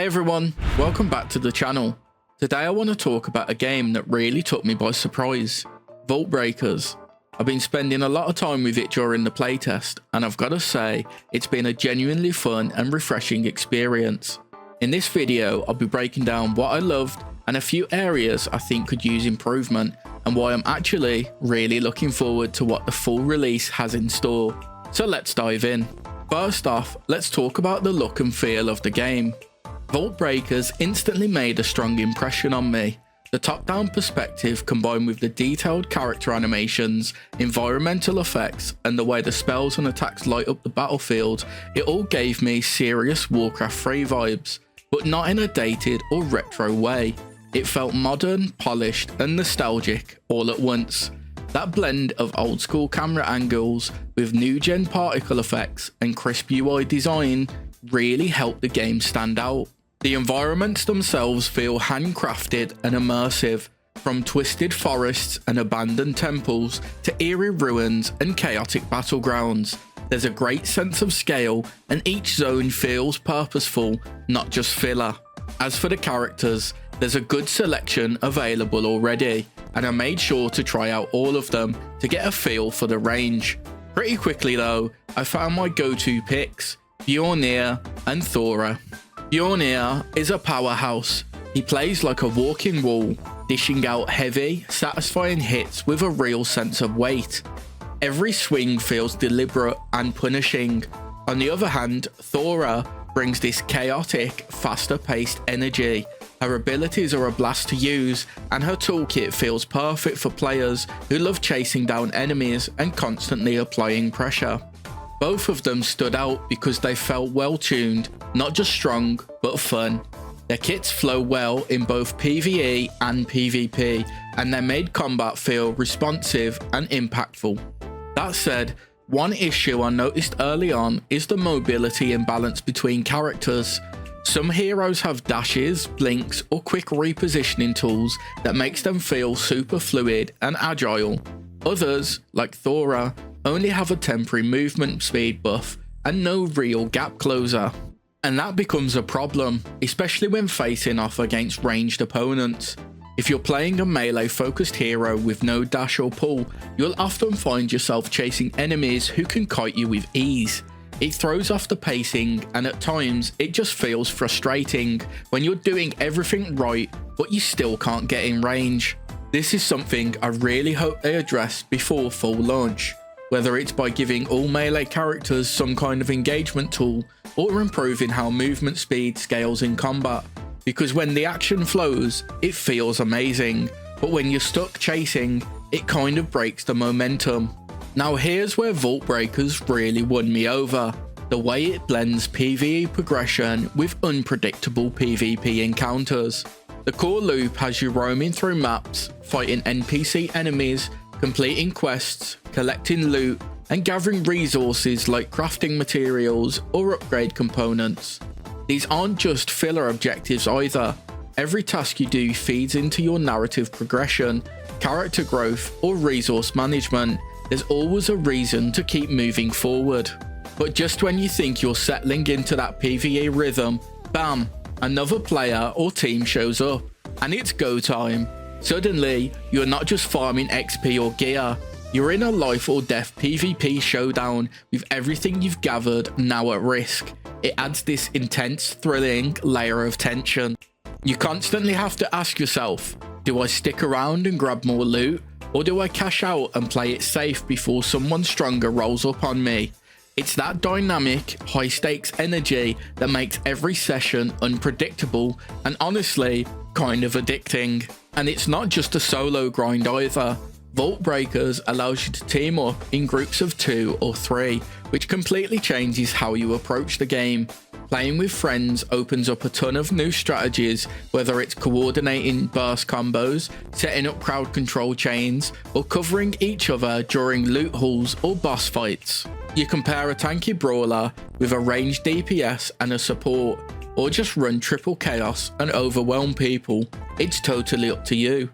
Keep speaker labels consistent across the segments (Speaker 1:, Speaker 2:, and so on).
Speaker 1: Hey everyone, welcome back to the channel. Today I want to talk about a game that really took me by surprise, Vaultbreakers. I've been spending a lot of time with it during the playtest, and I've got to say, it's been a genuinely fun and refreshing experience. In this video, I'll be breaking down what I loved and a few areas I think could use improvement, and why I'm actually really looking forward to what the full release has in store. So let's dive in. First off, let's talk about the look and feel of the game. Vaultbreakers instantly made a strong impression on me. The top-down perspective combined with the detailed character animations, environmental effects, and the way the spells and attacks light up the battlefield, it all gave me serious Warcraft 3 vibes, but not in a dated or retro way. It felt modern, polished, and nostalgic all at once. That blend of old school camera angles with new gen particle effects and crisp UI design really helped the game stand out. The environments themselves feel handcrafted and immersive, from twisted forests and abandoned temples to eerie ruins and chaotic battlegrounds. There's a great sense of scale, and each zone feels purposeful, not just filler. As for the characters, there's a good selection available already, and I made sure to try out all of them to get a feel for the range. Pretty quickly though, I found my go-to picks, Bjornir and Thora. Bjornir is a powerhouse. He plays like a walking wall, dishing out heavy, satisfying hits with a real sense of weight. Every swing feels deliberate and punishing. On the other hand, Thora brings this chaotic, faster-paced energy. Her abilities are a blast to use, and her toolkit feels perfect for players who love chasing down enemies and constantly applying pressure. Both of them stood out because they felt well tuned, not just strong, but fun. Their kits flow well in both PvE and PvP, and they made combat feel responsive and impactful. That said, one issue I noticed early on is the mobility imbalance between characters. Some heroes have dashes, blinks, or quick repositioning tools that makes them feel super fluid and agile. Others, like Thora, only have a temporary movement speed buff and no real gap closer. And that becomes a problem, especially when facing off against ranged opponents. If you're playing a melee focused hero with no dash or pull, you'll often find yourself chasing enemies who can kite you with ease. It throws off the pacing, and at times it just feels frustrating when you're doing everything right but you still can't get in range. This is something I really hope they address before full launch, whether it's by giving all melee characters some kind of engagement tool or improving how movement speed scales in combat, because when the action flows, it feels amazing, but when you're stuck chasing, it kind of breaks the momentum. Now here's where Vaultbreakers really won me over, the way it blends PvE progression with unpredictable PvP encounters. The core loop has you roaming through maps, fighting NPC enemies, completing quests, collecting loot, and gathering resources like crafting materials or upgrade components. These aren't just filler objectives either. Every task you do feeds into your narrative progression, character growth, or resource management. There's always a reason to keep moving forward. But just when you think you're settling into that PvE rhythm, bam, another player or team shows up, and it's go time. Suddenly, you're not just farming XP or gear, you're in a life or death PvP showdown with everything you've gathered now at risk. It adds this intense, thrilling layer of tension. You constantly have to ask yourself, do I stick around and grab more loot, or do I cash out and play it safe before someone stronger rolls up on me? It's that dynamic, high-stakes energy that makes every session unpredictable and honestly, kind of addicting. And it's not just a solo grind either. Vaultbreakers allows you to team up in groups of 2 or 3, which completely changes how you approach the game. Playing with friends opens up a ton of new strategies, whether it's coordinating burst combos, setting up crowd control chains, or covering each other during loot hauls or boss fights. You can pair a tanky brawler with a ranged DPS and a support, or just run triple chaos and overwhelm people. It's totally up to you.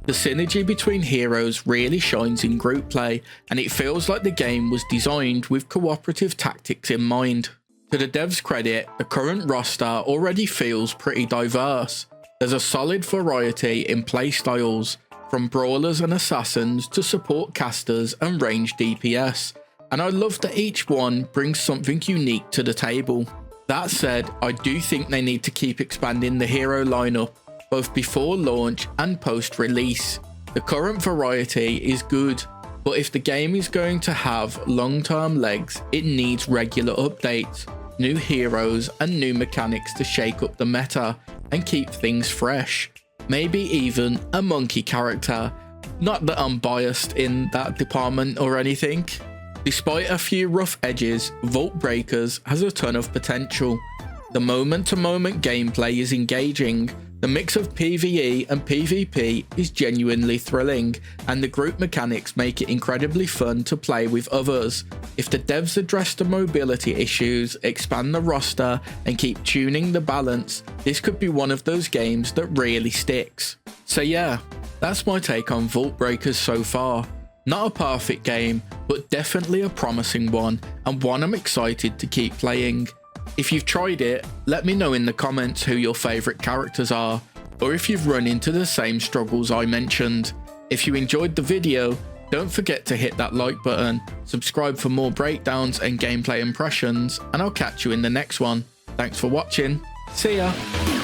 Speaker 1: The synergy between heroes really shines in group play, and it feels like the game was designed with cooperative tactics in mind. To the devs' credit, the current roster already feels pretty diverse. There's a solid variety in playstyles, from brawlers and assassins to support casters and ranged DPS, and I love that each one brings something unique to the table. That said, I do think they need to keep expanding the hero lineup, both before launch and post-release. The current variety is good, but if the game is going to have long-term legs, it needs regular updates, new heroes and new mechanics to shake up the meta and keep things fresh. Maybe even a monkey character. Not that I'm biased in that department or anything. Despite a few rough edges, Vaultbreakers has a ton of potential. The moment-to-moment gameplay is engaging, the mix of PvE and PvP is genuinely thrilling, and the group mechanics make it incredibly fun to play with others. If the devs address the mobility issues, expand the roster, and keep tuning the balance, this could be one of those games that really sticks. So yeah, that's my take on Vaultbreakers so far. Not a perfect game, but definitely a promising one, and one I'm excited to keep playing. If you've tried it, let me know in the comments who your favourite characters are, or if you've run into the same struggles I mentioned. If you enjoyed the video, don't forget to hit that like button, subscribe for more breakdowns and gameplay impressions, and I'll catch you in the next one. Thanks for watching, see ya!